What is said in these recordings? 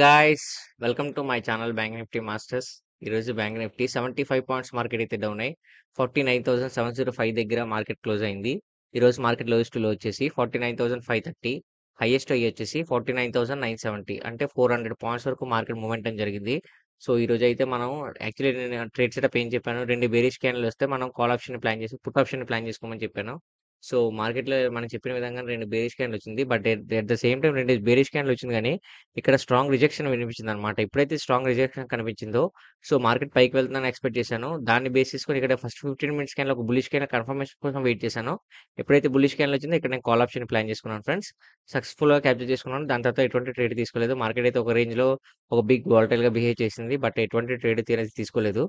Guys welcome to my channel bank Nifty masters. ఈరోజు bank Nifty 75 points market అయితే down అయ్యి 49,705 దగ్గర market close అయింది. ఈరోజు మార్కెట్ లోయెస్ట్ లో వచ్చేసి 49,530, హైయెస్ట్ అయ్యి వచ్చేసి 49,970, అంటే 400 పాయింట్స్ వరకు మార్కెట్ మూవ్మెంట్ జరిగింది. సో ఈ రోజు అయితే మనం యాక్చువల్లీ నేను ట్రేడ్ సెటప్ ఏం చెప్పాను, రెండు బేరిష్ క్యాండిల్ వస్తే మనం కాల్ ఆప్షన్ ప్లాన్ చేసి పుట్ ఆప్షన్ ప్లాన్ చేసుకోమని చెప్పాను. సో మార్కెట్లో మనం చెప్పిన విధంగా రెండు బేరిష్ క్యాండిల్ వచ్చింది. But at the same time రెండు బేరిష్ క్యాండిల్ వచ్చింది, కానీ ఇక్కడ స్ట్రాంగ్ రిజెక్షన్ వినిపించింది అనమాట. ఎప్పుడైతే స్ట్రాంగ్ రిజెక్షన్ కనిపించిందో సో మార్కెట్ పైకి వెళ్తుందని ఎక్స్పెక్ట్ చేశాను. దాన్ని బేస్ చేసుకొని ఇక్కడ ఫస్ట్ 15 మినిట్స్ క్యాన్లో ఒక బులిష్ క్యాన్ కన్ఫర్మేషన్ కోసం వెయిట్ చేశాను. ఎప్పుడైతే బులిష్ క్యాన్లు వచ్చిందో ఇక్కడ నేను కాల్ ఆప్షన్ ప్లాన్ చేసుకున్నాను ఫ్రెండ్స్. సక్సెస్ఫుల్గా క్యాప్చర్ చేసుకున్నాను. దాని తర్వాత ఎటువంటి ట్రేడ్ తీసుకోలేదు. మార్కెట్ అయితే ఒక రేంజ్లో ఒక బిగ్ వాలటైల్గా బిహేవ్ చేసింది, బట్ ఎటువంటి ట్రేడ్ తీసుకోలేదు.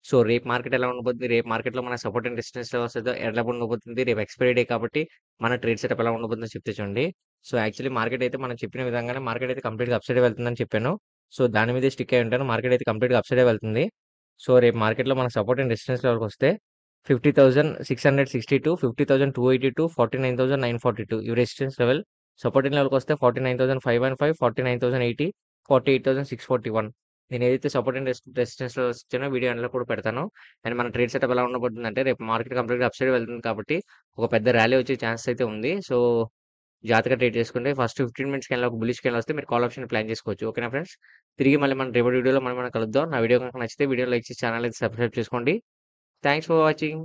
సో రేపు మార్కెట్ ఎలా ఉండబోతుంది, రేపు మార్కెట్లో మన సపోర్ట్ అండ్ రెసిస్టెన్స్ లెవెల్స్ ఎలా ఉండబోతుంది, రేపు ఎక్స్పైరీ డే కాబట్టి మన ట్రేడ్ సెటప్ ఎలా ఉండబోతుందో చెప్తే చూడండి. సో యాక్చువల్లీ మార్కెట్ అయితే మనం చెప్పిన విధంగానే మార్కెట్ అయితే కంప్లీట్‌గా అప్ సైడే వెళ్తుందని చెప్పాను. సో దాని మీదే స్టిక్ అయ్యి ఉంటాను. మార్కెట్ అయితే కంప్లీట్‌గా అప్ సైడే వెళ్తుంది. సో రేపు మార్కెట్‌లో మన సపోర్ట్ అండ్ రెసిస్టెన్స్ లెవెల్‌కొస్తే 50,662, 50,282, 49,942 ఇవి రెసిస్టెన్స్ లెవెల్. సపోర్ట్ లెవెల్‌కొస్తే 49,515, 49,080, 48,641. నేను ఏదైతే సపోర్ట్ అండ్ రెసిస్టెన్స్ లెవెల్స్ ఇచ్చానో వీడియో ఎండ్‌లో కూడా పెడతాను. అండ్ మన ట్రేడ్ సెటప్ ఎలా ఉండబోతుందంటే రేపు మార్కెట్ కంప్లీట్‌గా అప్ సైడ్ వెళ్తుంది కాబట్టి ఒక పెద్ద ర్యాలీ వచ్చే ఛాన్స్ అయితే ఉంది. సో జాగ్రత్తగా ట్రేడ్ చేసుకుంటే ఫస్ట్ 15 మినిట్స్ క్యాండిల్ ఒక బులిష్ క్యాండిల్ వస్తే మీరు కాల్ ఆప్షన్ ప్లాన్ చేసుకోవచ్చు. ఓకేనా ఫ్రెండ్స్? తిరిగి మళ్ళీ మన రేపటి వీడియోలో మనం కలుద్దాం. నా వీడియో కనుక నచ్చితే వీడియో లైక్ చేసి ఛానల్ అయితే సబ్స్క్రైబ్ చేసుకోండి. Thanks for watching.